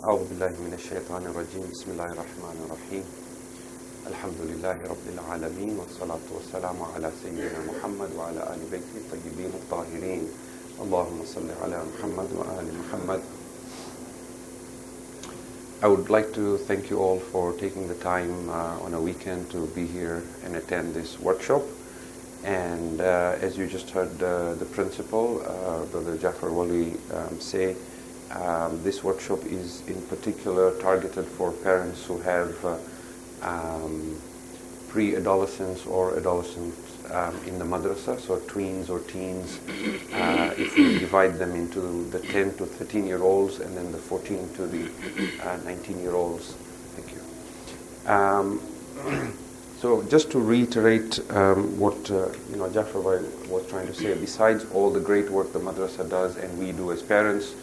أعوذ بالله من الشيطان الرجيم بسم الله الرحمن الرحيم الحمد لله رب العالمين والصلاة والسلام على سيدنا محمد وعلى آل بيته الطيبين الطاهرين اللهم صل على محمد وآل محمد. I would like to thank you all for taking the time on a weekend to be here and attend this workshop. And as you just heard the principal, Brother Jaffer Wali, say, this workshop is in particular targeted for parents who have pre-adolescents or adolescents in the madrasa, so tweens or teens. If we divide them into the 10 to 13-year-olds and then the 14 to the 19-year-olds. Thank you. So just to reiterate what Jaffer was trying to say, besides all the great work the madrasa does and we do as parents,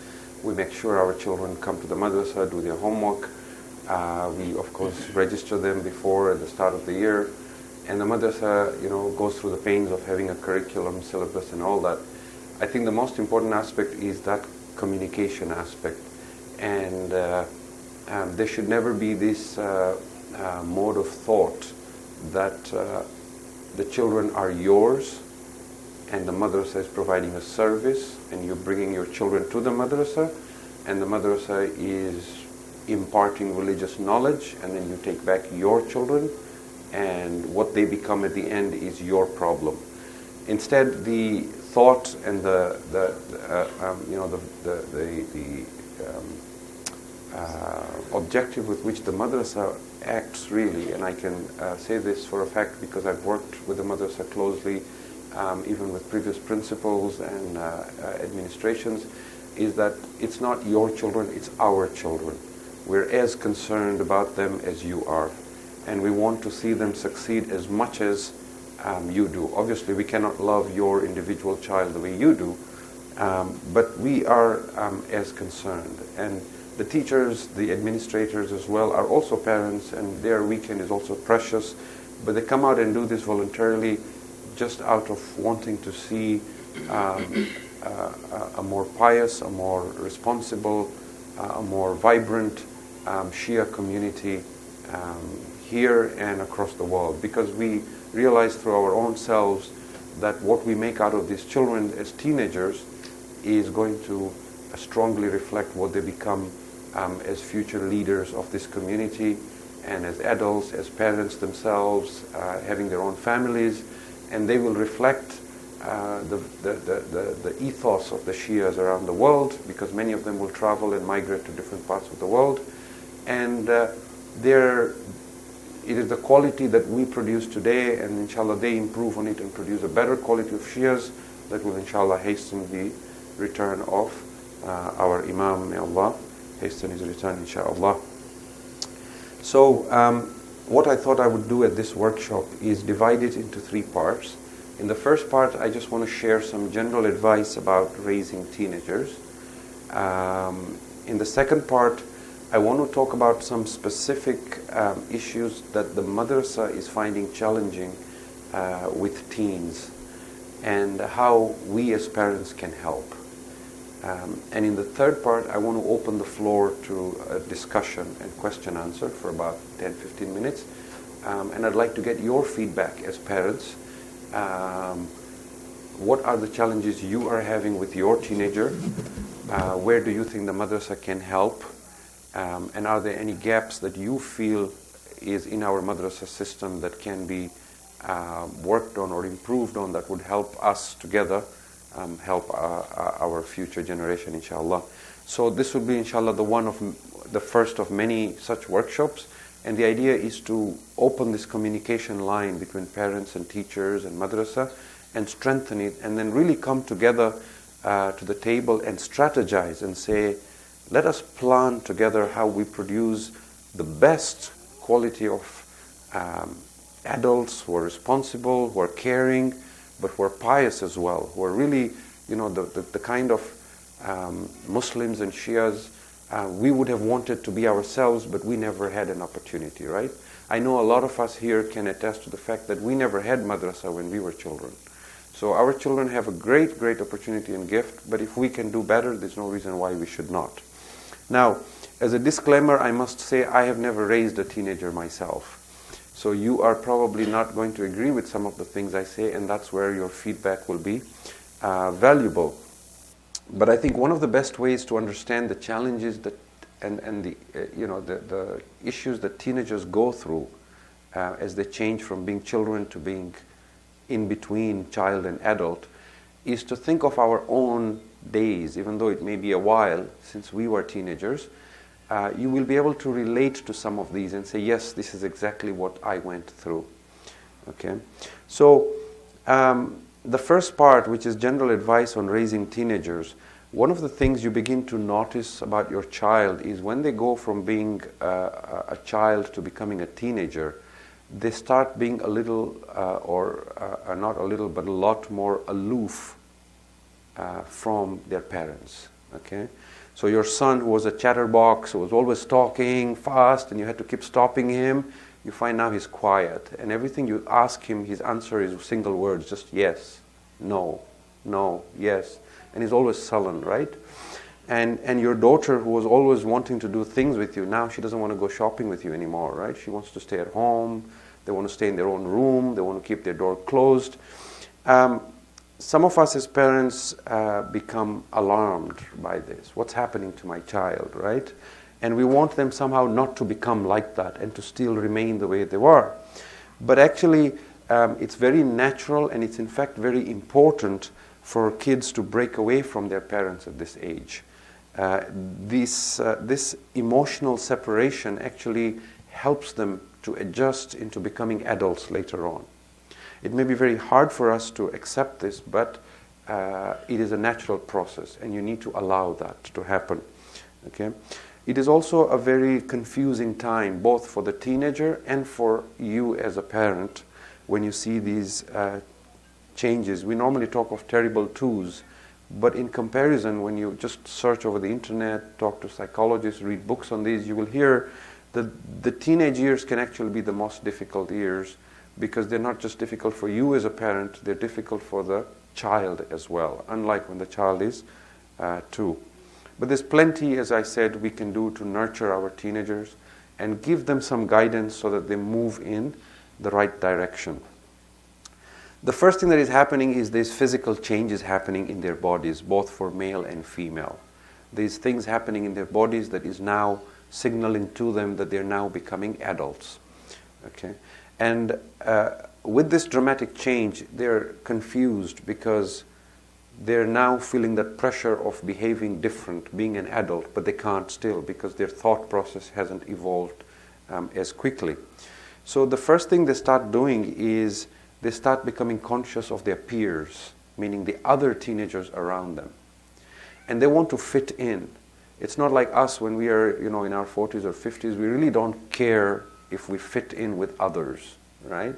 we make sure our children come to the madrasa, do their homework. We of course register them before at the start of the year, and the madrasa goes through the pains of having a curriculum, syllabus and all that. I think the most important aspect is that communication aspect, and there should never be this mode of thought that the children are yours and the madrasa is providing a service and you're bringing your children to the madrasa and the madrasa is imparting religious knowledge and then you take back your children and what they become at the end is your problem. Instead, the thought and the objective with which the madrasa acts really, and I can say this for a fact because I've worked with the madrasa closely, even with previous principals and administrations, is that it's not your children, it's our children. We're as concerned about them as you are, and we want to see them succeed as much as you do. Obviously, we cannot love your individual child the way you do, but we are as concerned. And the teachers, the administrators as well, are also parents, and their weekend is also precious, but they come out and do this voluntarily just out of wanting to see a more pious, a more responsible, a more vibrant Shia community here and across the world, because we realize through our own selves that what we make out of these children as teenagers is going to strongly reflect what they become as future leaders of this community and as adults, as parents themselves, having their own families, and they will reflect the ethos of the Shias around the world, because many of them will travel and migrate to different parts of the world, and it is the quality that we produce today, and inshallah they improve on it and produce a better quality of Shias that will inshallah hasten the return of our Imam. May Allah hasten his return inshallah. So what I thought I would do at this workshop is divide it into three parts. In the first part, I just want to share some general advice about raising teenagers. In the second part, I want to talk about some specific issues that the madrasa is finding challenging with teens and how we as parents can help. And in the third part, I want to open the floor to a discussion and question answer for about 10-15 minutes. And I'd like to get your feedback as parents. What are the challenges you are having with your teenager? Where do you think the madrasa can help? And are there any gaps that you feel is in our madrasa system that can be worked on or improved on that would help us together help our future generation, inshallah. So this will be, inshallah, the first of many such workshops, and the idea is to open this communication line between parents and teachers and madrasa and strengthen it, and then really come together to the table and strategize and say, let us plan together how we produce the best quality of adults who are responsible, who are caring, but who are pious as well, who are really, the kind of Muslims and Shias we would have wanted to be ourselves, but we never had an opportunity, right? I know a lot of us here can attest to the fact that we never had madrasa when we were children. So our children have a great, great opportunity and gift, but if we can do better, there's no reason why we should not. Now, As a disclaimer, I must say I have never raised a teenager myself. So you are probably not going to agree with some of the things I say, and that's where your feedback will be valuable. But I think one of the best ways to understand the challenges that and the the issues that teenagers go through as they change from being children to being in between child and adult is to think of our own days, even though it may be a while since we were teenagers. You will be able to relate to some of these and say, yes, this is exactly what I went through. Okay, so the first part, which is general advice on raising teenagers, one of the things you begin to notice about your child is when they go from being a child to becoming a teenager, they start being a little, not a little, but a lot more aloof from their parents. Okay, so your son, who was a chatterbox, who was always talking fast, and you had to keep stopping him, you find now he's quiet, and everything you ask him, his answer is single words, just yes, no, yes, and he's always sullen, right? And your daughter, who was always wanting to do things with you, now she doesn't want to go shopping with you anymore, right? She wants to stay at home. They want to stay in their own room. They want to keep their door closed. Some of us as parents become alarmed by this. What's happening to my child, right? And we want them somehow not to become like that and to still remain the way they were. But actually, it's very natural, and it's in fact very important for kids to break away from their parents at this age. This emotional separation actually helps them to adjust into becoming adults later on. It may be very hard for us to accept this, but it is a natural process, and you need to allow that to happen. Okay? It is also a very confusing time, both for the teenager and for you as a parent, when you see these changes. We normally talk of terrible twos, but in comparison, when you just search over the internet, talk to psychologists, read books on these, you will hear that the teenage years can actually be the most difficult years, because they're not just difficult for you as a parent, they're difficult for the child as well, unlike when the child is 2. But there's plenty, as I said, we can do to nurture our teenagers and give them some guidance so that they move in the right direction. The first thing that is happening is there's physical changes happening in their bodies, both for male and female. There's things happening in their bodies that is now signaling to them that they're now becoming adults. Okay? And with this dramatic change, they're confused because they're now feeling that pressure of behaving different, being an adult, but they can't still because their thought process hasn't evolved as quickly. So the first thing they start doing is they start becoming conscious of their peers, meaning the other teenagers around them. And they want to fit in. It's not like us when we are, in our 40s or 50s, we really don't care if we fit in with others, right?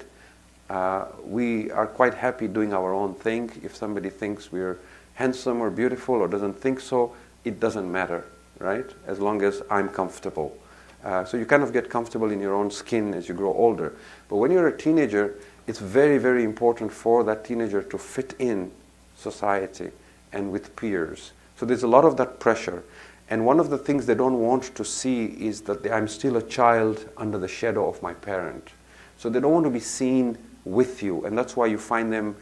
We are quite happy doing our own thing. If somebody thinks we're handsome or beautiful or doesn't think so, it doesn't matter, right? As long as I'm comfortable. So you kind of get comfortable in your own skin as you grow older. But when you're a teenager, it's very, very important for that teenager to fit in society and with peers. So there's a lot of that pressure. And one of the things they don't want to see is that I'm still a child under the shadow of my parent. So they don't want to be seen with you. And that's why you find them,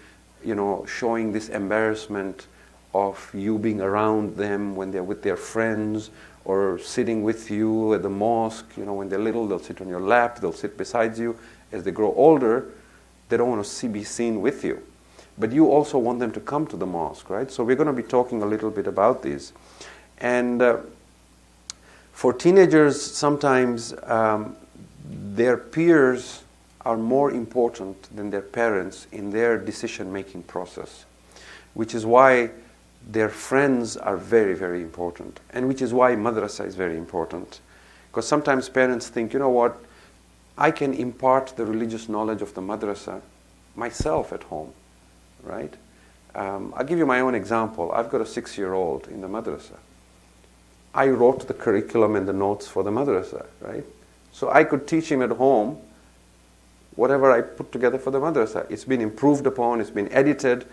showing this embarrassment of you being around them when they're with their friends, or sitting with you at the mosque. When they're little, they'll sit on your lap, they'll sit beside you. As they grow older, they don't want to be seen with you. But you also want them to come to the mosque, right? So we're going to be talking a little bit about this. And for teenagers, sometimes their peers are more important than their parents in their decision-making process, which is why their friends are very, very important, and which is why madrasa is very important. Because sometimes parents think, I can impart the religious knowledge of the madrasa myself at home, right? I'll give you my own example. I've got a 6-year-old in the madrasa. I wrote the curriculum and the notes for the madrasa, right? So I could teach him at home whatever I put together for the madrasa. It's been improved upon, it's been edited,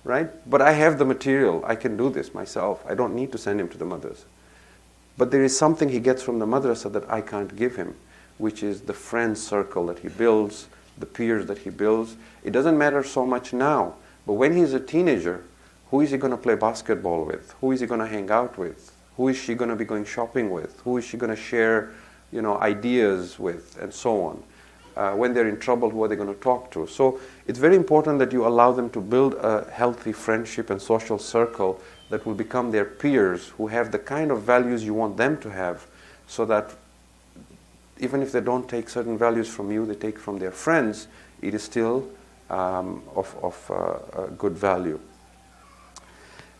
right? But I have the material. I can do this myself. I don't need to send him to the madrasa. But there is something he gets from the madrasa that I can't give him, which is the friend circle that he builds, the peers that he builds. It doesn't matter so much now, but when he's a teenager, who is he going to play basketball with? Who is he going to hang out with? Who is she going to be going shopping with? Who is she going to share, ideas with, and so on? When they're in trouble, who are they going to talk to? So it's very important that you allow them to build a healthy friendship and social circle that will become their peers, who have the kind of values you want them to have, so that even if they don't take certain values from you, they take from their friends, it is still of good value.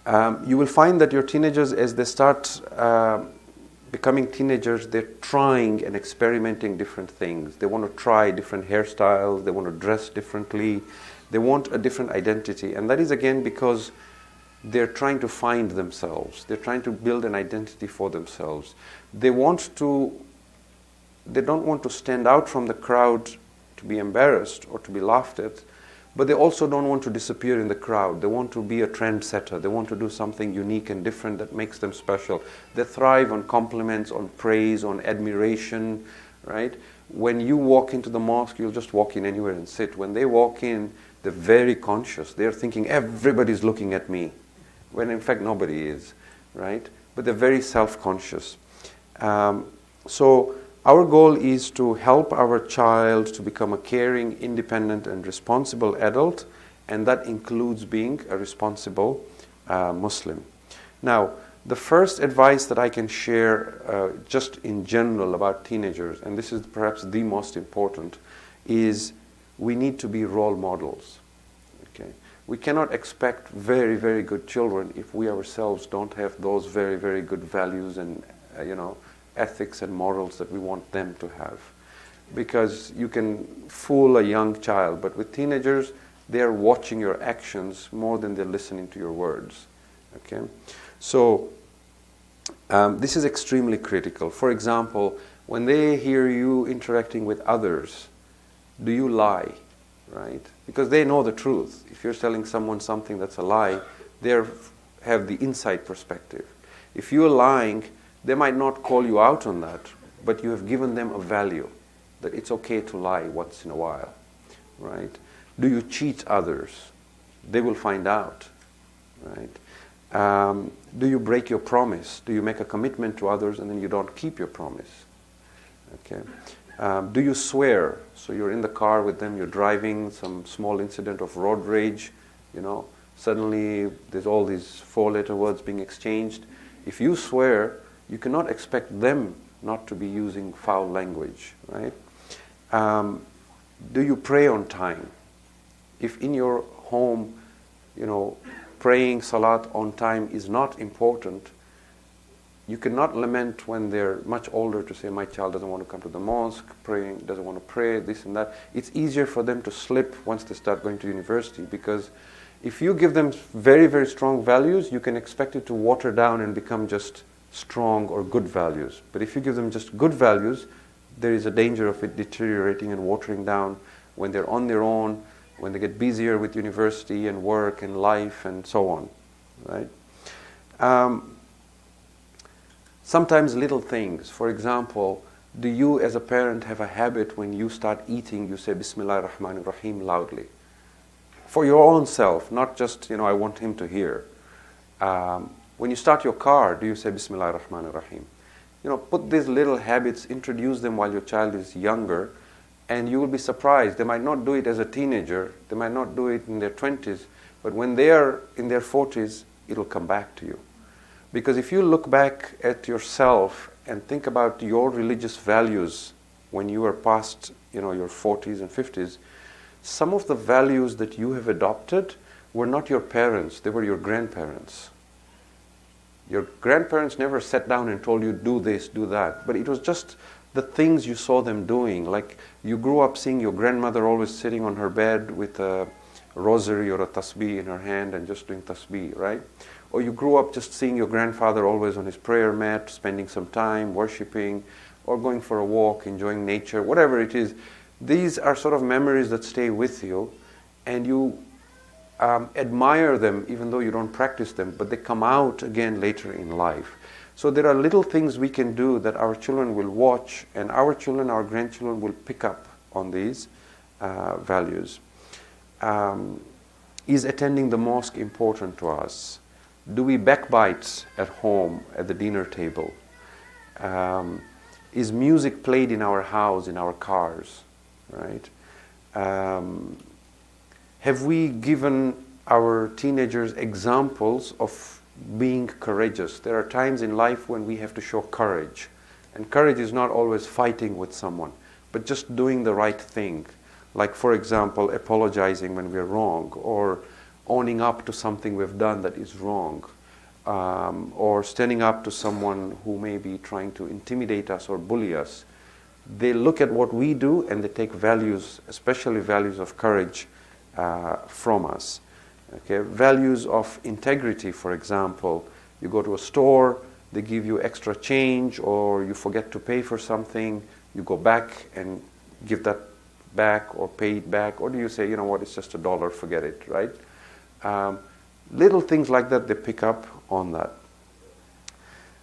You will find that your teenagers, as they start becoming teenagers, they're trying and experimenting different things. They want to try different hairstyles, they want to dress differently, they want a different identity. And that is again because they're trying to find themselves. They're trying to build an identity for themselves. They don't want to stand out from the crowd to be embarrassed or to be laughed at, but they also don't want to disappear in the crowd. They want to be a trendsetter. They want to do something unique and different that makes them special. They thrive on compliments, on praise, on admiration, right? When you walk into the mosque, you'll just walk in anywhere and sit. When they walk in, they're very conscious. They're thinking, everybody's looking at me, when in fact nobody is, right? But they're very self-conscious. So our goal is to help our child to become a caring, independent, and responsible adult, and that includes being a responsible Muslim. Now, the first advice that I can share just in general about teenagers, and this is perhaps the most important, is we need to be role models. Okay? We cannot expect very, very good children if we ourselves don't have those very, very good values and, ethics and morals that we want them to have. Because you can fool a young child, but with teenagers, they are watching your actions more than they're listening to your words. Okay? So, this is extremely critical. For example, when they hear you interacting with others, do you lie? Right? Because they know the truth. If you're telling someone something that's a lie, they have the inside perspective. If you're lying, they might not call you out on that, but you have given them a value, that it's okay to lie once in a while, right? Do you cheat others? They will find out, right? Do you break your promise? Do you make a commitment to others and then you don't keep your promise? Okay. Do you swear? So you're in the car with them, you're driving, some small incident of road rage, suddenly there's all these 4-letter words being exchanged. If you swear, you cannot expect them not to be using foul language, right? Do you pray on time? If in your home, praying salat on time is not important, you cannot lament when they're much older to say, my child doesn't want to come to the mosque, doesn't want to pray, this and that. It's easier for them to slip once they start going to university, because if you give them very, very strong values, you can expect it to water down and become just strong or good values. But if you give them just good values, there is a danger of it deteriorating and watering down when they're on their own, when they get busier with university and work and life and so on, right? Sometimes little things. For example, do you as a parent have a habit when you start eating, you say Bismillah ar-Rahman ar-Rahim loudly? For your own self, not just, I want him to hear. When you start your car, do you say Bismillah ar-Rahman ar-Rahim? Put these little habits, introduce them while your child is younger, and you will be surprised. They might not do it as a teenager, they might not do it in their 20s, but when they are in their 40s, it will come back to you. Because if you look back at yourself and think about your religious values when you are past, your 40s and 50s, some of the values that you have adopted were not your parents, they were your grandparents. Your grandparents never sat down and told you, do this, do that. But it was just the things you saw them doing. Like you grew up seeing your grandmother always sitting on her bed with a rosary or a tasbih in her hand and just doing tasbih, right? Or you grew up just seeing your grandfather always on his prayer mat, spending some time worshiping, or going for a walk, enjoying nature, whatever it is. These are sort of memories that stay with you, and you admire them even though you don't practice them, but they come out again later in life. So there are little things we can do that our children will watch, and our children, our grandchildren will pick up on these values. Is attending the mosque important to us? Do we backbite at home at the dinner table? Is music played in our house, in our cars? Right? Have we given our teenagers examples of being courageous? There are times in life when we have to show courage. And courage is not always fighting with someone, but just doing the right thing. Like, for example, apologizing when we're wrong, or owning up to something we've done that is wrong, or standing up to someone who may be trying to intimidate us or bully us. They look at what we do and they take values, especially values of courage, from us. Okay? Values of integrity, for example. You go to a store, they give you extra change, or you forget to pay for something, you go back and give that back or pay it back, or do you say, you know what, it's just $1, forget it, right? Little things like that, they pick up on that.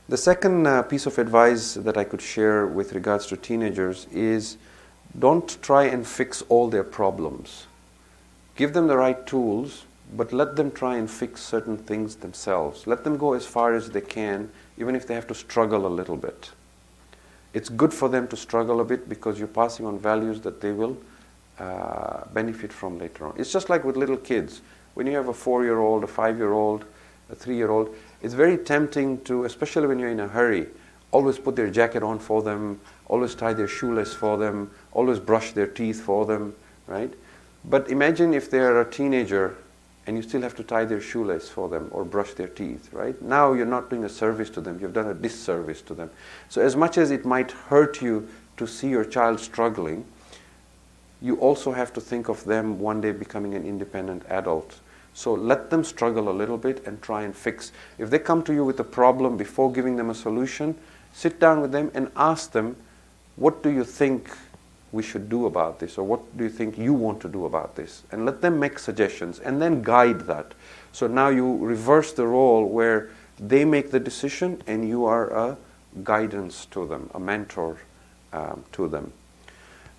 The second piece of advice that I could share with regards to teenagers is don't try and fix all their problems. Give them the right tools, but let them try and fix certain things themselves. Let them go as far as they can, even if they have to struggle a little bit. It's good for them to struggle a bit because you're passing on values that they will benefit from later on. It's just like with little kids. When you have a 4-year-old, a 5-year-old, a 3-year-old, it's very tempting to, especially when you're in a hurry, always put their jacket on for them, always tie their shoelace for them, always brush their teeth for them, right? But imagine if they're a teenager and you still have to tie their shoelace for them or brush their teeth, right? Now you're not doing a service to them, you've done a disservice to them. So as much as it might hurt you to see your child struggling, you also have to think of them one day becoming an independent adult. So let them struggle a little bit and try and fix. If they come to you with a problem, before giving them a solution, sit down with them and ask them, what do you think we should do about this, or what do you think you want to do about this? And let them make suggestions and then guide that. So now you reverse the role where they make the decision and you are a guidance to them, a mentor to them.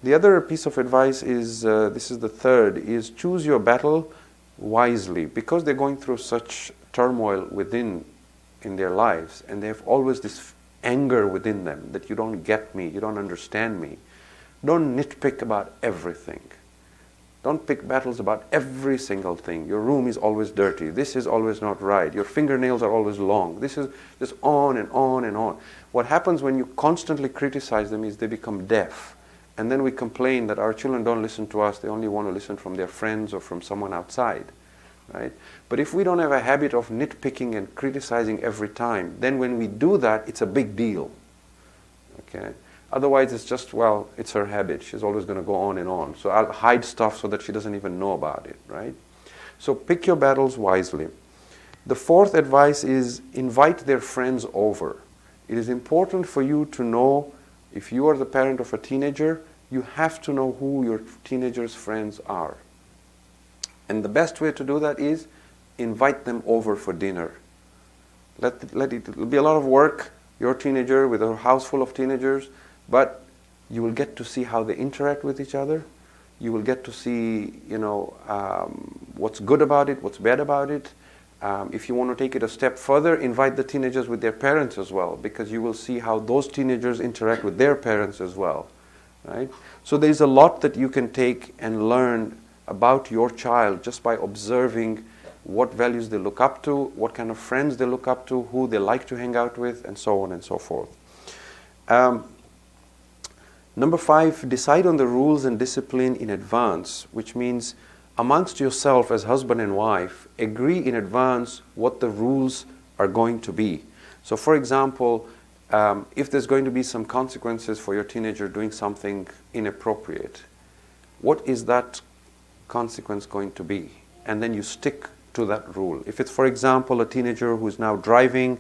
The other piece of advice is, this is the third, is choose your battle wisely. Because they're going through such turmoil within in their lives, and they have always this anger within them that you don't get me, you don't understand me. Don't nitpick about everything. Don't pick battles about every single thing. Your room is always dirty. This is always not right. Your fingernails are always long. This is just on and on and on. What happens when you constantly criticize them is they become deaf. And then we complain that our children don't listen to us. They only want to listen from their friends or from someone outside. Right? But if we don't have a habit of nitpicking and criticizing every time, then when we do that, it's a big deal. Okay? Otherwise, it's just, well, it's her habit. She's always going to go on and on. So I'll hide stuff so that she doesn't even know about it, right? So pick your battles wisely. The fourth advice is invite their friends over. It is important for you to know, if you are the parent of a teenager, you have to know who your teenager's friends are. And the best way to do that is invite them over for dinner. It'll be a lot of work, your teenager with a house full of teenagers, but you will get to see how they interact with each other. You will get to see, what's good about it, what's bad about it. If you want to take it a step further, invite the teenagers with their parents as well, because you will see how those teenagers interact with their parents as well. Right? So there's a lot that you can take and learn about your child just by observing what values they look up to, what kind of friends they look up to, who they like to hang out with, and so on and so forth. Number 5, decide on the rules and discipline in advance, which means amongst yourself as husband and wife, agree in advance what the rules are going to be. So for example, if there's going to be some consequences for your teenager doing something inappropriate, what is that consequence going to be? And then you stick to that rule. If it's, for example, a teenager who's now driving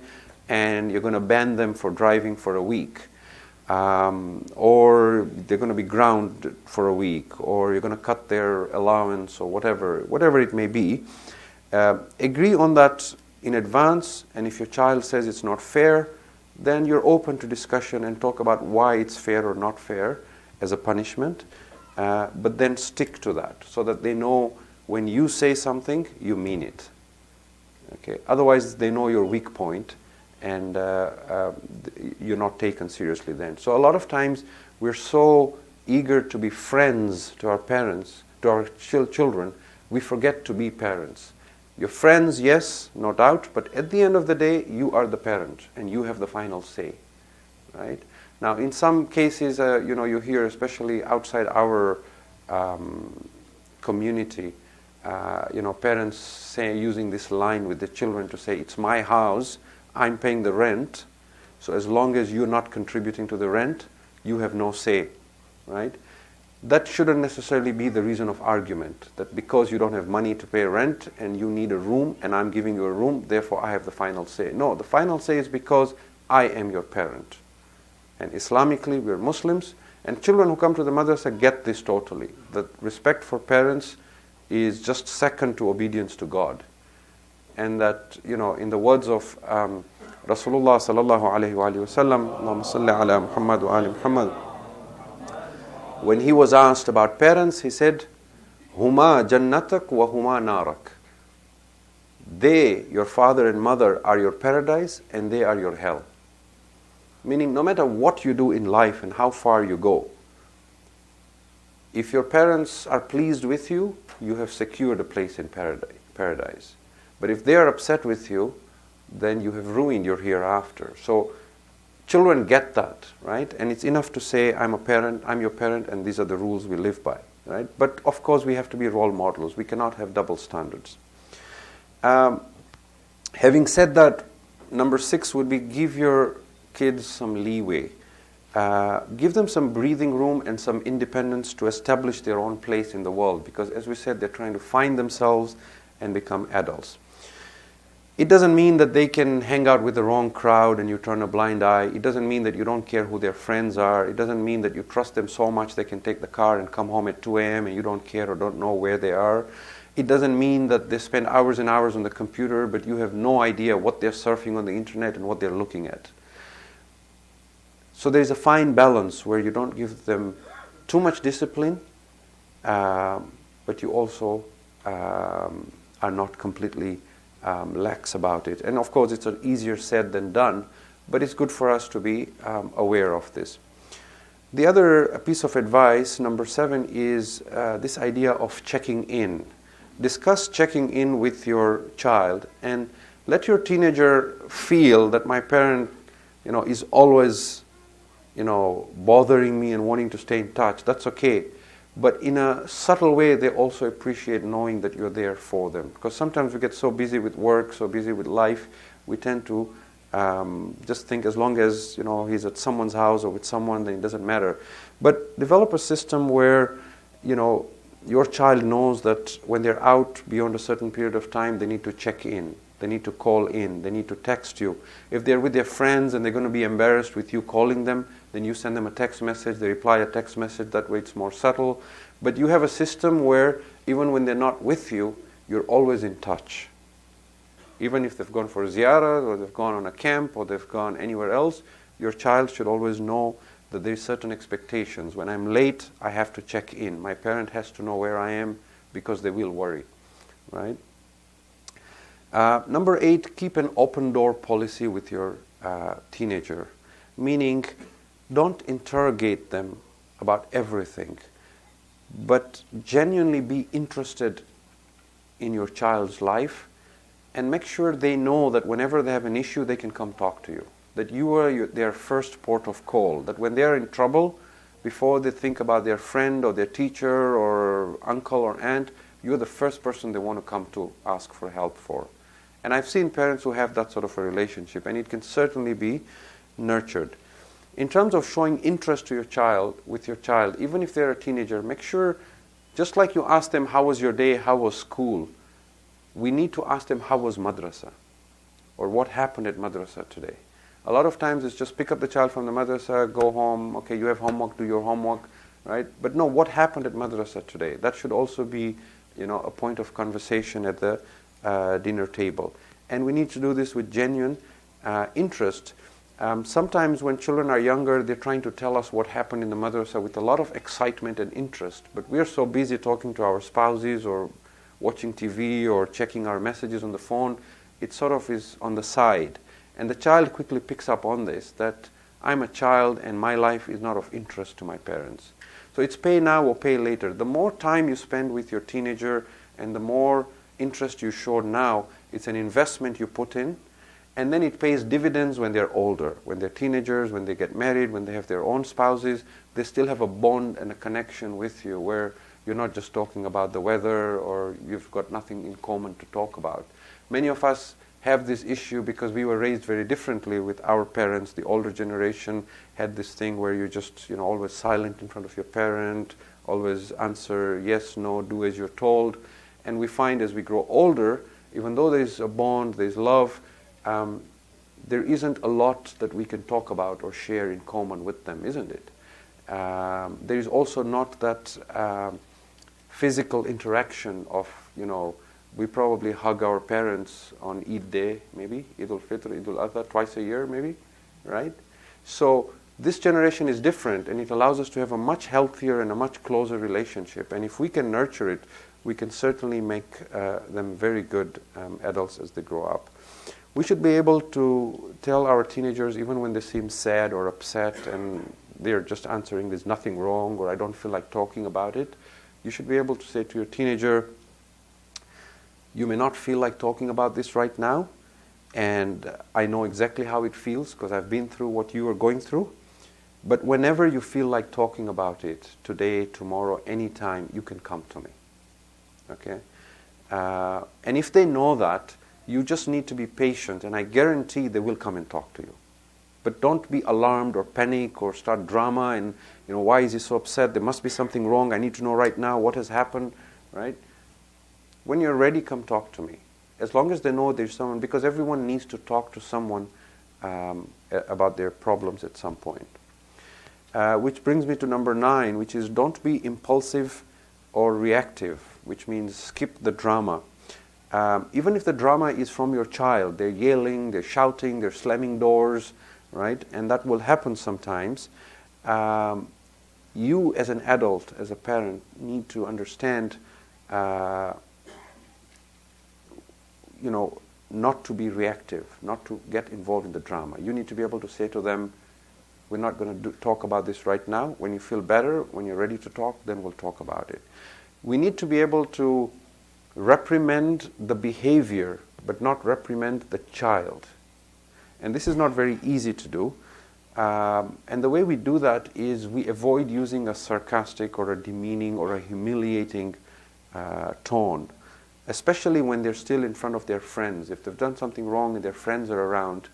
and you're going to ban them for driving for a week, or they're going to be grounded for a week, or you're going to cut their allowance, or whatever it may be, agree on that in advance. And if your child says it's not fair, then you're open to discussion and talk about why it's fair or not fair as a punishment. But then stick to that so that they know when you say something, you mean it. Okay. Otherwise, they know your weak point, and you're not taken seriously then. So a lot of times, we're so eager to be friends to our parents, to our children, we forget to be parents. Your friends, yes, no doubt, but at the end of the day, you are the parent, and you have the final say, right? Now, in some cases, you hear, especially outside our community, parents say, using this line with the children to say, it's my house, I'm paying the rent, so as long as you're not contributing to the rent, you have no say, right? That shouldn't necessarily be the reason of argument, that because you don't have money to pay rent and you need a room and I'm giving you a room, therefore I have the final say. No, the final say is because I am your parent. And Islamically, we're Muslims, and children who come to the madrasa get this totally, that respect for parents is just second to obedience to God. And that, in the words of Rasulullah sallallahu alayhi wa sallam, Allahumma salli ala Muhammad wa ali Muhammad, when he was asked about parents, he said, Huma jannatak wa huma narak. They, your father and mother, are your paradise and they are your hell. Meaning, no matter what you do in life and how far you go, if your parents are pleased with you, you have secured a place in paradise. But if they are upset with you, then you have ruined your hereafter. So children get that, right? And it's enough to say, I'm your parent, and these are the rules we live by, right? But of course, we have to be role models. We cannot have double standards. Having said that, number 6 would be give your kids some leeway. Give them some breathing room and some independence to establish their own place in the world, because as we said, they're trying to find themselves and become adults. It doesn't mean that they can hang out with the wrong crowd and you turn a blind eye. It doesn't mean that you don't care who their friends are. It doesn't mean that you trust them so much they can take the car and come home at 2 a.m. and you don't care or don't know where they are. It doesn't mean that they spend hours and hours on the computer, but you have no idea what they're surfing on the internet and what they're looking at. So there's a fine balance where you don't give them too much discipline, but you also are not completely lax about it. And of course, it's easier said than done, but it's good for us to be aware of this. The other piece of advice, number 7, is this idea of checking in. Discuss checking in with your child and let your teenager feel that my parent, is always, bothering me and wanting to stay in touch. That's okay. But in a subtle way, they also appreciate knowing that you're there for them. Because sometimes we get so busy with work, so busy with life, we tend to just think as long as he's at someone's house or with someone, then it doesn't matter. But develop a system where your child knows that when they're out beyond a certain period of time, they need to check in, they need to call in, they need to text you. If they're with their friends and they're going to be embarrassed with you calling them, then you send them a text message, they reply a text message, that way it's more subtle. But you have a system where even when they're not with you, you're always in touch. Even if they've gone for a ziyarah, or they've gone on a camp, or they've gone anywhere else, your child should always know that there's certain expectations. When I'm late, I have to check in. My parent has to know where I am because they will worry, right? Number 8, keep an open door policy with your teenager, meaning don't interrogate them about everything, but genuinely be interested in your child's life and make sure they know that whenever they have an issue, they can come talk to you, that you are their first port of call, that when they're in trouble, before they think about their friend or their teacher or uncle or aunt, you're the first person they want to come to ask for help for. And I've seen parents who have that sort of a relationship, and it can certainly be nurtured. In terms of showing interest to your child, even if they're a teenager, make sure, just like you ask them, how was your day, how was school, we need to ask them, how was madrasa? Or what happened at madrasa today? A lot of times it's just pick up the child from the madrasa, go home, okay, you have homework, do your homework, right? But no, what happened at madrasa today? That should also be, a point of conversation at the dinner table. And we need to do this with genuine interest. Sometimes when children are younger, they're trying to tell us what happened in the madrasa with a lot of excitement and interest, but we're so busy talking to our spouses or watching TV or checking our messages on the phone, it sort of is on the side. And the child quickly picks up on this, that I'm a child and my life is not of interest to my parents. So it's pay now or pay later. The more time you spend with your teenager and the more interest you show now, it's an investment you put in, and then it pays dividends when they're older. When they're teenagers, when they get married, when they have their own spouses, they still have a bond and a connection with you where you're not just talking about the weather or you've got nothing in common to talk about. Many of us have this issue because we were raised very differently with our parents. The older generation had this thing where you just, always silent in front of your parent, always answer yes, no, do as you're told. And we find as we grow older, even though there's a bond, there's love, there isn't a lot that we can talk about or share in common with them, isn't it? There is also not that physical interaction of, we probably hug our parents on Eid Day, maybe, Eid al-Fitr, Eid al-Adha, twice a year, maybe, right? So this generation is different, and it allows us to have a much healthier and a much closer relationship. And if we can nurture it, we can certainly make them very good adults as they grow up. We should be able to tell our teenagers, even when they seem sad or upset and they're just answering, there's nothing wrong, or I don't feel like talking about it, you should be able to say to your teenager, you may not feel like talking about this right now, and I know exactly how it feels because I've been through what you are going through, but whenever you feel like talking about it, today, tomorrow, anytime, you can come to me. Okay? And if they know that, you just need to be patient, and I guarantee they will come and talk to you. But don't be alarmed or panic or start drama and, why is he so upset? There must be something wrong. I need to know right now what has happened, right? When you're ready, come talk to me. As long as they know there's someone, because everyone needs to talk to someone about their problems at some point. Which brings me to number 9, which is don't be impulsive or reactive, which means skip the drama. Even if the drama is from your child, they're yelling, they're shouting, they're slamming doors, right? And that will happen sometimes. You as an adult, as a parent, need to understand, not to be reactive, not to get involved in the drama. You need to be able to say to them, we're not going to talk about this right now. When you feel better, when you're ready to talk, then we'll talk about it. We need to be able to reprimand the behavior, but not reprimand the child. And this is not very easy to do. And the way we do that is we avoid using a sarcastic or a demeaning or a humiliating tone, especially when they're still in front of their friends. If they've done something wrong and their friends are around,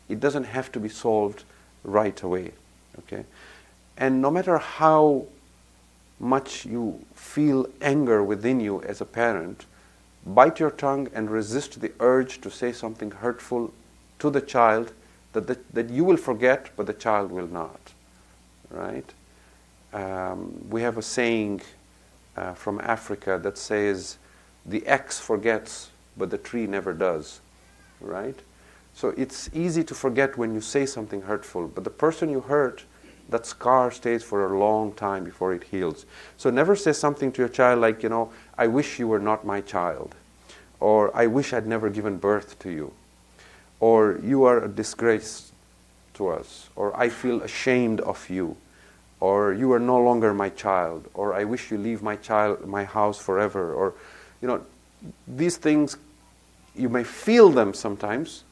it doesn't have to be solved right away. Okay? And no matter how much you feel anger within you as a parent, bite your tongue and resist the urge to say something hurtful to the child that you will forget, but the child will not. Right? We have a saying from Africa that says, the axe forgets, but the tree never does. Right? So it's easy to forget when you say something hurtful, but the person you hurt, that scar stays for a long time before it heals. So never say something to your child like, I wish you were not my child. Or I wish I'd never given birth to you. Or you are a disgrace to us. Or I feel ashamed of you. Or you are no longer my child. Or I wish you leave my house forever. Or, these things, you may feel them sometimes,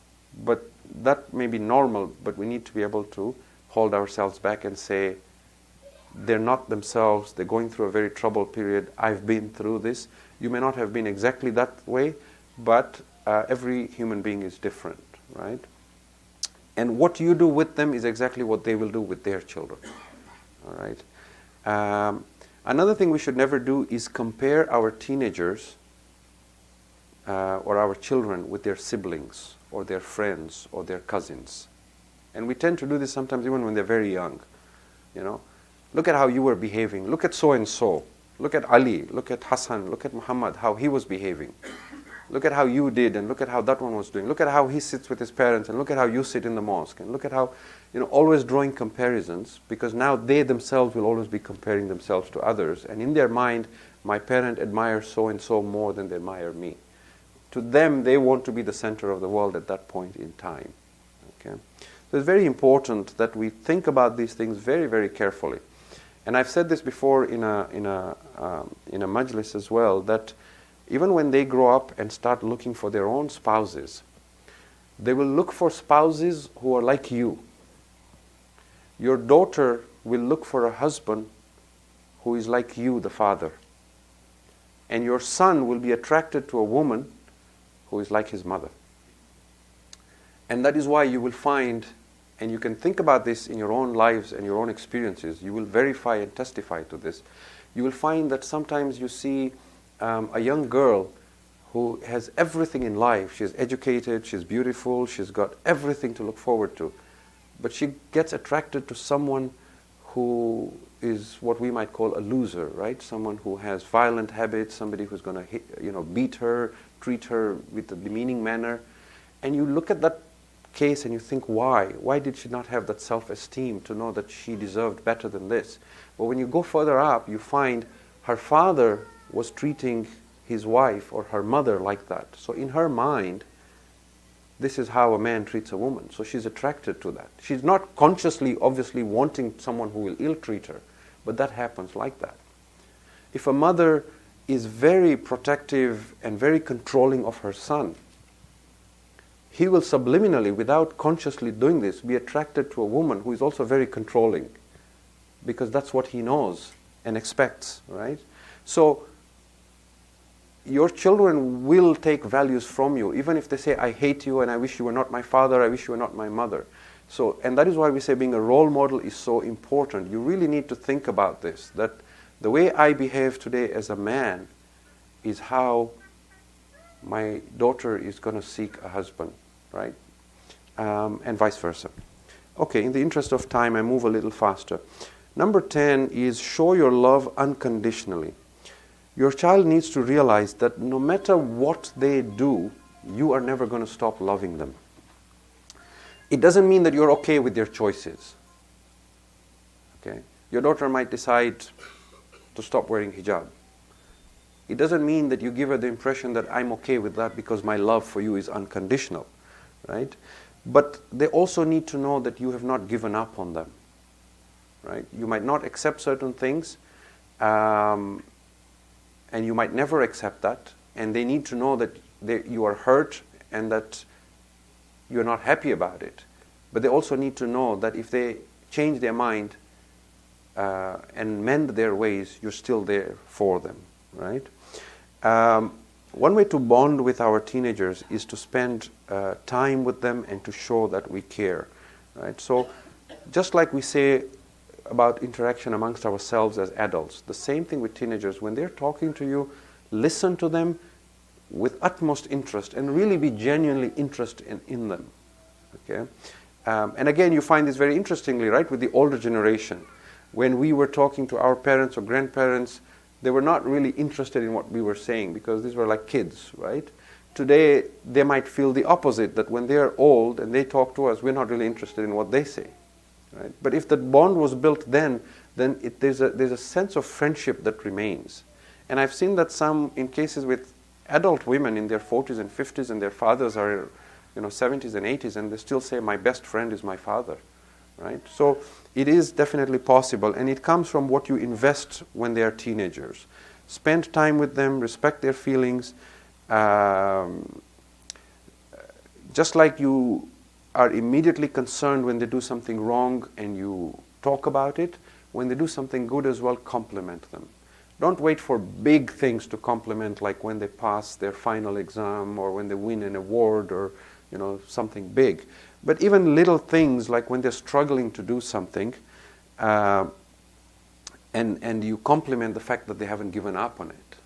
but that may be normal, but we need to be able to hold ourselves back and say, they're not themselves, they're going through a very troubled period, I've been through this. You may not have been exactly that way, but every human being is different, right? And what you do with them is exactly what they will do with their children, all right? Another thing we should never do is compare our teenagers or our children with their siblings or their friends or their cousins. And we tend to do this sometimes even when they're very young. Look at how you were behaving. Look at so-and-so. Look at Ali. Look at Hassan. Look at Muhammad, how he was behaving. Look at how you did, and look at how that one was doing. Look at how he sits with his parents, and look at how you sit in the mosque. And look at how, always drawing comparisons, because now they themselves will always be comparing themselves to others. And in their mind, my parent admires so-and-so more than they admire me. To them, they want to be the center of the world at that point in time. Okay? So it's very important that we think about these things very, very carefully. And I've said this before in a majlis as well, that even when they grow up and start looking for their own spouses, they will look for spouses who are like you. Your daughter will look for a husband who is like you, the father. And your son will be attracted to a woman who is like his mother. And that is why you will find, and you can think about this in your own lives and your own experiences, you will verify and testify to this. You will find that sometimes you see a young girl who has everything in life. She's educated, she's beautiful, she's got everything to look forward to. But she gets attracted to someone who is what we might call a loser, right? Someone who has violent habits, somebody who's going to beat her, treat her with a demeaning manner. And you look at that case and you think, why? Why did she not have that self-esteem to know that she deserved better than this? But when you go further up, you find her father was treating his wife or her mother like that. So in her mind, this is how a man treats a woman. So she's attracted to that. She's not consciously, obviously, wanting someone who will ill-treat her, but that happens like that. If a mother is very protective and very controlling of her son, he will subliminally, without consciously doing this, be attracted to a woman who is also very controlling, because that's what he knows and expects, right? So your children will take values from you, even if they say, I hate you and I wish you were not my father, I wish you were not my mother. So, and that is why we say being a role model is so important. You really need to think about this, that the way I behave today as a man is how my daughter is going to seek a husband, right? And vice versa. Okay, in the interest of time, I move a little faster. Number 10 is show your love unconditionally. Your child needs to realize that no matter what they do, you are never going to stop loving them. It doesn't mean that you're okay with their choices. Okay? Your daughter might decide to stop wearing hijab. It doesn't mean that you give her the impression that I'm okay with that because my love for you is unconditional, right? But they also need to know that you have not given up on them, right? You might not accept certain things, and you might never accept that, and they need to know that you are hurt and that you're not happy about it. But they also need to know that if they change their mind and mend their ways, you're still there for them, right? One way to bond with our teenagers is to spend time with them and to show that we care, right? So just like we say about interaction amongst ourselves as adults, the same thing with teenagers. When they're talking to you, listen to them with utmost interest and really be genuinely interested in them. Okay? And again, you find this very interestingly, right, with the older generation. When we were talking to our parents or grandparents, they were not really interested in what we were saying because these were like kids, right? Today, they might feel the opposite, that when they're old and they talk to us, we're not really interested in what they say. Right? But if that bond was built then there's a sense of friendship that remains. And I've seen that in cases with adult women in their 40s and 50s, and their fathers are 70s and 80s, and they still say, my best friend is my father. Right? So it is definitely possible, and it comes from what you invest when they are teenagers. Spend time with them, respect their feelings. Just like you are immediately concerned when they do something wrong and you talk about it, when they do something good as well, compliment them. Don't wait for big things to compliment, like when they pass their final exam or when they win an award or something big. But even little things like when they're struggling to do something, and you compliment the fact that they haven't given up on it,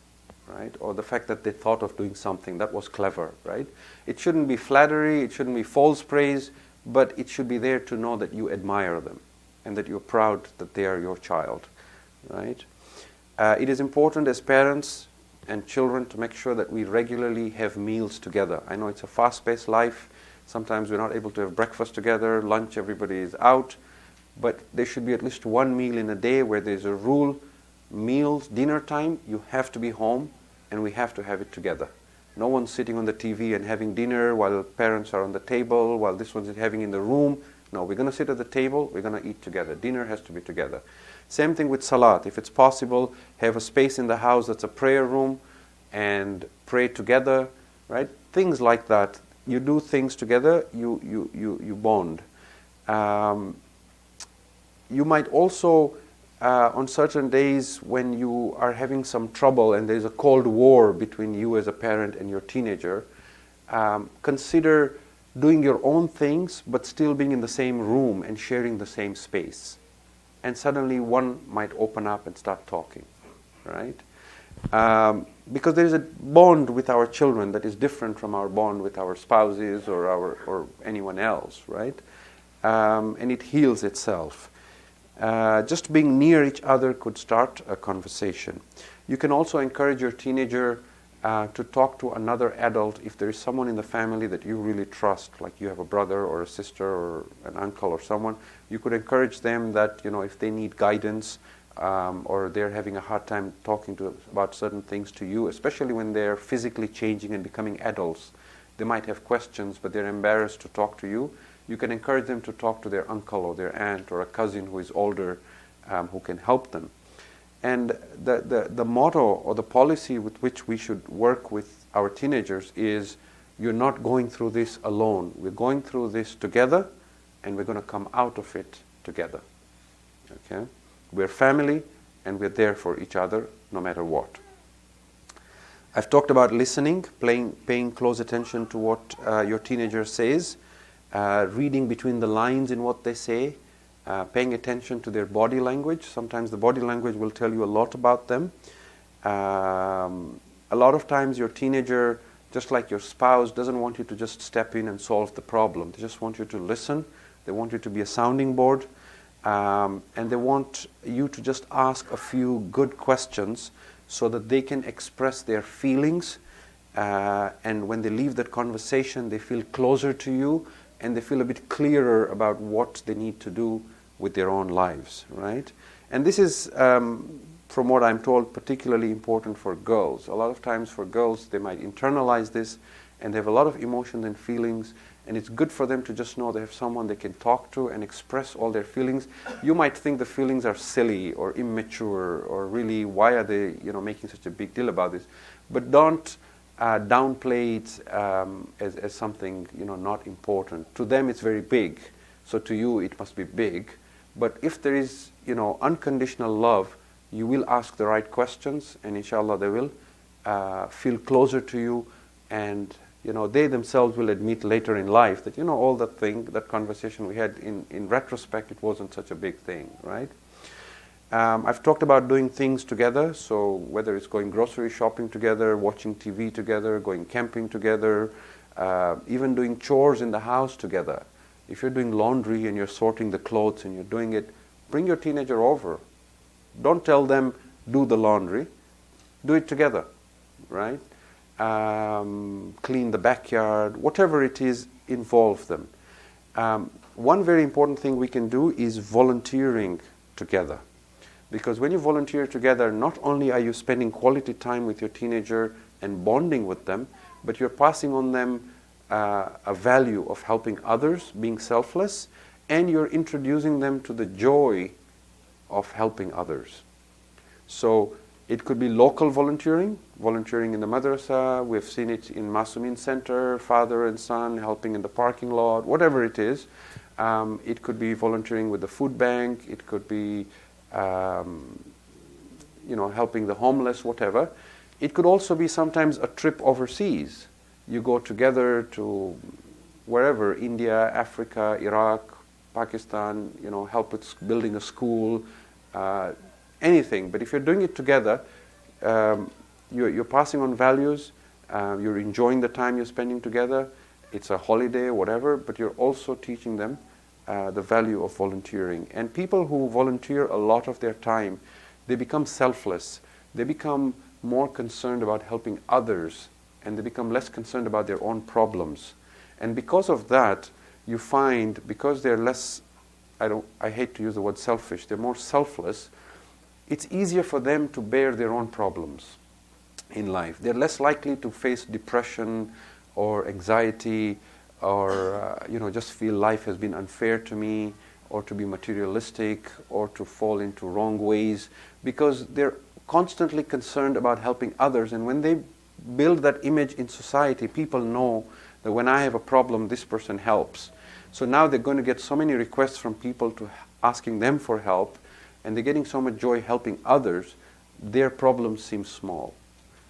right? Or the fact that they thought of doing something that was clever, right? It shouldn't be flattery, it shouldn't be false praise, but it should be there to know that you admire them and that you're proud that they are your child, right? It is important as parents and children to make sure that we regularly have meals together. I know it's a fast-paced life. Sometimes we're not able to have breakfast together, lunch, everybody is out. But there should be at least one meal in a day where there's a rule, meals, dinner time, you have to be home and we have to have it together. No one's sitting on the TV and having dinner while parents are on the table, while this one's having in the room. No, we're going to sit at the table, we're going to eat together. Dinner has to be together. Same thing with salat. If it's possible, have a space in the house that's a prayer room and pray together, right? Things like that. You do things together, you bond. You might also, on certain days when you are having some trouble and there's a cold war between you as a parent and your teenager, consider doing your own things but still being in the same room and sharing the same space. And suddenly one might open up and start talking, right? Because there is a bond with our children that is different from our bond with our spouses or anyone else, right? And it heals itself. Just being near each other could start a conversation. You can also encourage your teenager to talk to another adult if there is someone in the family that you really trust, like you have a brother or a sister or an uncle or someone. You could encourage them that, if they need guidance or they're having a hard time talking about certain things to you, especially when they're physically changing and becoming adults. They might have questions, but they're embarrassed to talk to you. You can encourage them to talk to their uncle or their aunt or a cousin who is older who can help them. And the motto or the policy with which we should work with our teenagers is, you're not going through this alone. We're going through this together and we're going to come out of it together. Okay? We're family and we're there for each other no matter what. I've talked about listening, paying close attention to what your teenager says, reading between the lines in what they say, paying attention to their body language. Sometimes the body language will tell you a lot about them. A lot of times your teenager, just like your spouse, doesn't want you to just step in and solve the problem. They just want you to listen. They want you to be a sounding board. And they want you to just ask a few good questions so that they can express their feelings. And when they leave that conversation, they feel closer to you and they feel a bit clearer about what they need to do with their own lives, right? And this is, from what I'm told, particularly important for girls. A lot of times for girls, they might internalize this and they have a lot of emotions and feelings, and it's good for them to just know they have someone they can talk to and express all their feelings. You might think the feelings are silly or immature or really, why are they making such a big deal about this? But don't downplay it as something not important. To them it's very big, so to you it must be big. But if there is unconditional love, you will ask the right questions, and inshallah they will feel closer to you, and they themselves will admit later in life that all that conversation we had, in retrospect it wasn't such a big thing, right? I've talked about doing things together, so whether it's going grocery shopping together, watching TV together, going camping together, even doing chores in the house together. If you're doing laundry and you're sorting the clothes and you're doing it, bring your teenager over. Don't tell them, do the laundry. Do it together, right? Clean the backyard, whatever it is, involve them. One very important thing we can do is volunteering together. Because when you volunteer together, not only are you spending quality time with your teenager and bonding with them, but you're passing on them a value of helping others, being selfless, and you're introducing them to the joy of helping others. So it could be local volunteering in the madrasa. We've seen it in Masumin Center, father and son helping in the parking lot, whatever it is. It could be volunteering with the food bank. It could be helping the homeless, whatever. It could also be sometimes a trip overseas. You go together to wherever, India, Africa, Iraq, Pakistan, help with building a school, anything. But if you're doing it together, you're passing on values, you're enjoying the time you're spending together. It's a holiday, whatever, but you're also teaching them the value of volunteering. And people who volunteer a lot of their time, they become selfless. They become more concerned about helping others, and they become less concerned about their own problems. And because of that, you find, because they're less, I hate to use the word selfish, they're more selfless, it's easier for them to bear their own problems in life. They're less likely to face depression or anxiety or just feel life has been unfair to me, or to be materialistic, or to fall into wrong ways, because they're constantly concerned about helping others. And when they build that image in society, people know that when I have a problem, this person helps. So now they're going to get so many requests from people to asking them for help, and they're getting so much joy helping others, their problems seem small.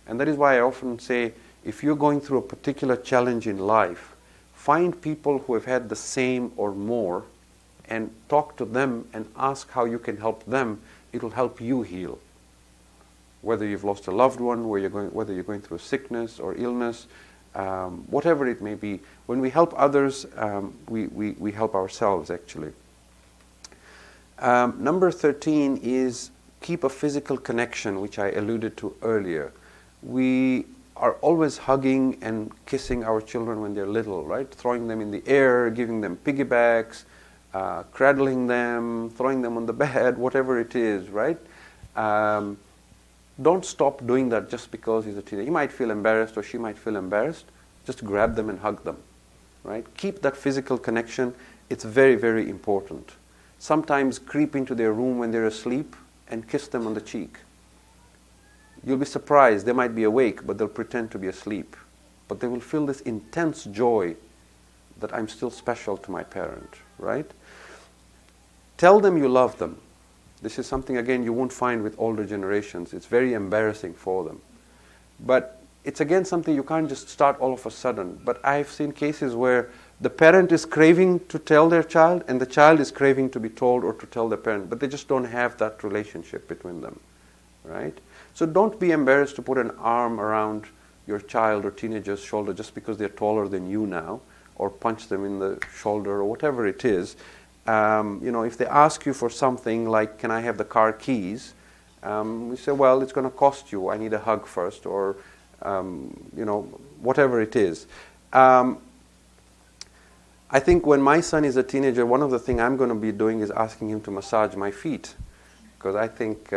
And that is why I often say, if you're going through a particular challenge in life, find people who have had the same or more, and talk to them and ask how you can help them. It will help you heal. Whether you've lost a loved one, whether you're going through a sickness or illness, whatever it may be. When we help others, we help ourselves, actually. Number 13 is keep a physical connection, which I alluded to earlier. We are always hugging and kissing our children when they're little, right? Throwing them in the air, giving them piggybacks, cradling them, throwing them on the bed, whatever it is, right? Don't stop doing that just because he's a teenager. He might feel embarrassed or she might feel embarrassed. Just grab them and hug them, right? Keep that physical connection. It's very, very important. Sometimes creep into their room when they're asleep and kiss them on the cheek. You'll be surprised. They might be awake, but they'll pretend to be asleep. But they will feel this intense joy that I'm still special to my parent, right? Tell them you love them. This is something, again, you won't find with older generations. It's very embarrassing for them. But it's, again, something you can't just start all of a sudden. But I've seen cases where the parent is craving to tell their child, and the child is craving to be told or to tell their parent, but they just don't have that relationship between them, right? So don't be embarrassed to put an arm around your child or teenager's shoulder just because they're taller than you now, or punch them in the shoulder, or whatever it is. If they ask you for something like, can I have the car keys? We say, well, it's going to cost you. I need a hug first, or, whatever it is. I think when my son is a teenager, one of the things I'm going to be doing is asking him to massage my feet. Because I think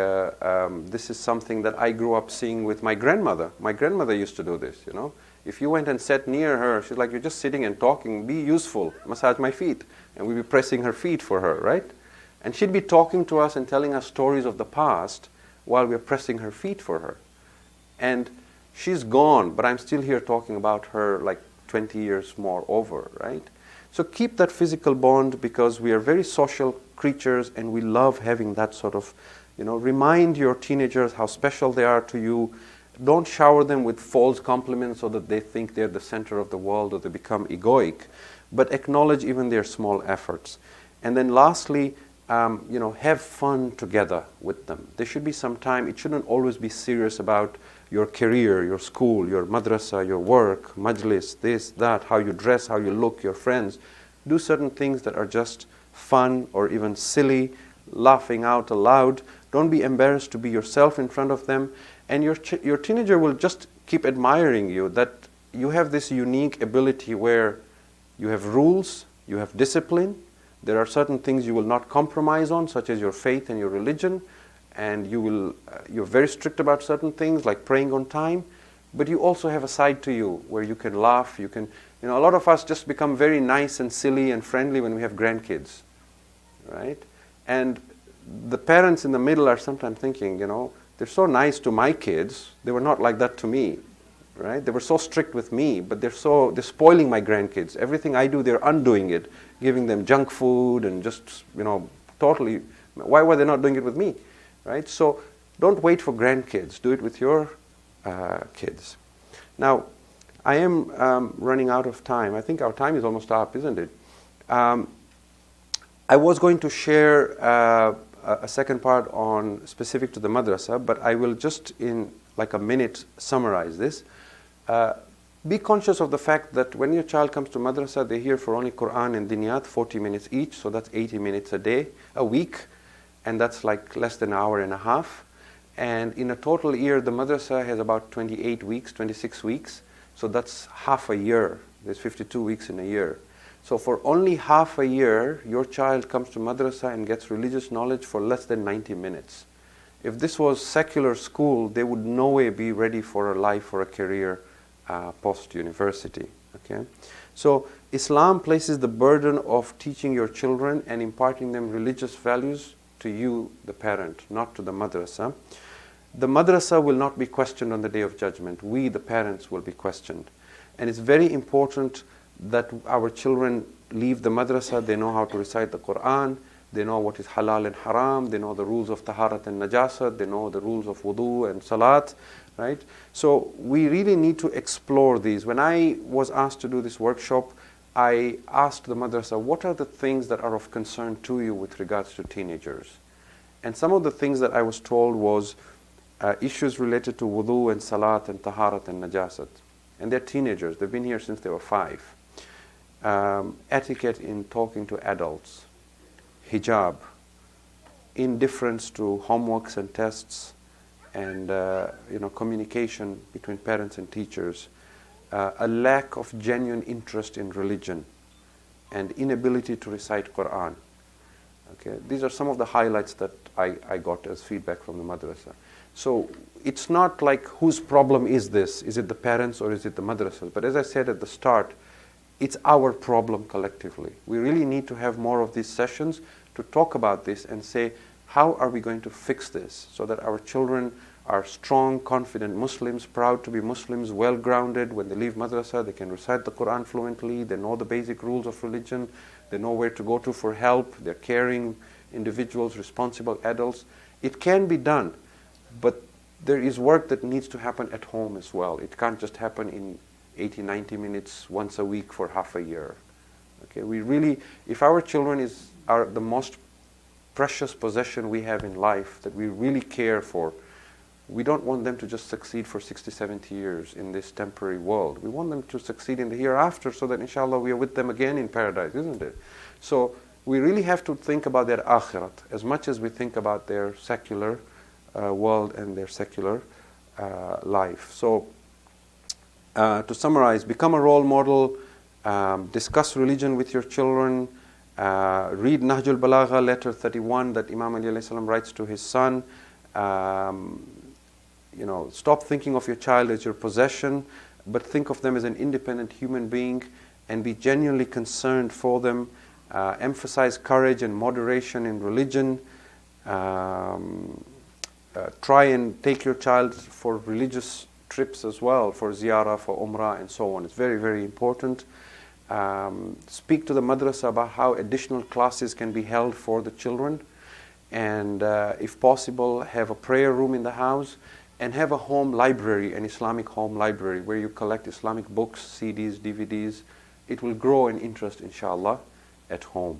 this is something that I grew up seeing with my grandmother. My grandmother used to do this, If you went and sat near her, she's like, you're just sitting and talking, be useful, massage my feet. And we'd be pressing her feet for her, right? And she'd be talking to us and telling us stories of the past while we're pressing her feet for her. And she's gone, but I'm still here talking about her like 20 years more over, right? So keep that physical bond, because we are very social creatures and we love having that sort of, remind your teenagers how special they are to you. Don't shower them with false compliments so that they think they're the center of the world or they become egoic, but acknowledge even their small efforts. And then lastly, have fun together with them. There should be some time. It shouldn't always be serious about your career, your school, your madrasa, your work, majlis, this, that, how you dress, how you look, your friends. Do certain things that are just fun or even silly, laughing out aloud. Don't be embarrassed to be yourself in front of them. And your teenager will just keep admiring you, that you have this unique ability where you have rules, you have discipline. There are certain things you will not compromise on, such as your faith and your religion. And you're very strict about certain things, like praying on time. But you also have a side to you where you can laugh. A lot of us just become very nice and silly and friendly when we have grandkids, right? And the parents in the middle are sometimes thinking, they're so nice to my kids. They were not like that to me, right? They were so strict with me, but they're spoiling my grandkids. Everything I do, they're undoing it, giving them junk food and just, totally. Why were they not doing it with me, right? So don't wait for grandkids. Do it with your kids. Now, I am running out of time. I think our time is almost up, isn't it? I was going to share a second part on specific to the madrasa, but I will just in like a minute summarize this. Be conscious of the fact that when your child comes to madrasa, they're here for only Quran and Diniyat, 40 minutes each, so that's 80 minutes a week, and that's like less than an hour and a half. And in a total year, the madrasa has about 28 weeks, 26 weeks. So that's half a year. There's 52 weeks in a year. So for only half a year, your child comes to madrasa and gets religious knowledge for less than 90 minutes. If this was secular school, they would no way be ready for a life or a career post-university. Okay? So Islam places the burden of teaching your children and imparting them religious values to you, the parent, not to the madrasa. The madrasa will not be questioned on the Day of Judgment. We, the parents, will be questioned. And it's very important that our children leave the madrasa, they know how to recite the Quran, they know what is halal and haram, they know the rules of taharat and najasat, they know the rules of wudu and salat, right? So we really need to explore these. When I was asked to do this workshop, I asked the madrasa, what are the things that are of concern to you with regards to teenagers? And some of the things that I was told was issues related to wudu and salat and taharat and najasat. And they're teenagers, they've been here since they were 5. Etiquette in talking to adults, hijab, indifference to homeworks and tests, and communication between parents and teachers, a lack of genuine interest in religion, and inability to recite Quran. Okay, these are some of the highlights that I got as feedback from the madrasa. So it's not like whose problem is this? Is it the parents or is it the madrasas? But as I said at the start, it's our problem collectively. We really need to have more of these sessions to talk about this and say, how are we going to fix this so that our children are strong, confident Muslims, proud to be Muslims, well-grounded. When they leave madrasa, they can recite the Quran fluently, they know the basic rules of religion, they know where to go to for help, they're caring individuals, responsible adults. It can be done, but there is work that needs to happen at home as well. It can't just happen in 80, 90 minutes once a week for half a year. Okay, we really, if our children are the most precious possession we have in life that we really care for, we don't want them to just succeed for 60, 70 years in this temporary world. We want them to succeed in the hereafter so that inshallah we are with them again in paradise, isn't it? So we really have to think about their akhirat as much as we think about their secular world and their secular life. So to summarize, become a role model, discuss religion with your children, read Nahjul Balagha, letter 31 that Imam Ali alayhi salam writes to his son. Stop thinking of your child as your possession, but think of them as an independent human being and be genuinely concerned for them. Emphasize courage and moderation in religion. Try and take your child for religious trips as well, for ziyarah, for umrah, and so on. It's very, very important. Speak to the madrasa about how additional classes can be held for the children, and if possible, have a prayer room in the house, and have a home library, an Islamic home library, where you collect Islamic books, CDs, DVDs. It will grow in interest, inshallah, at home.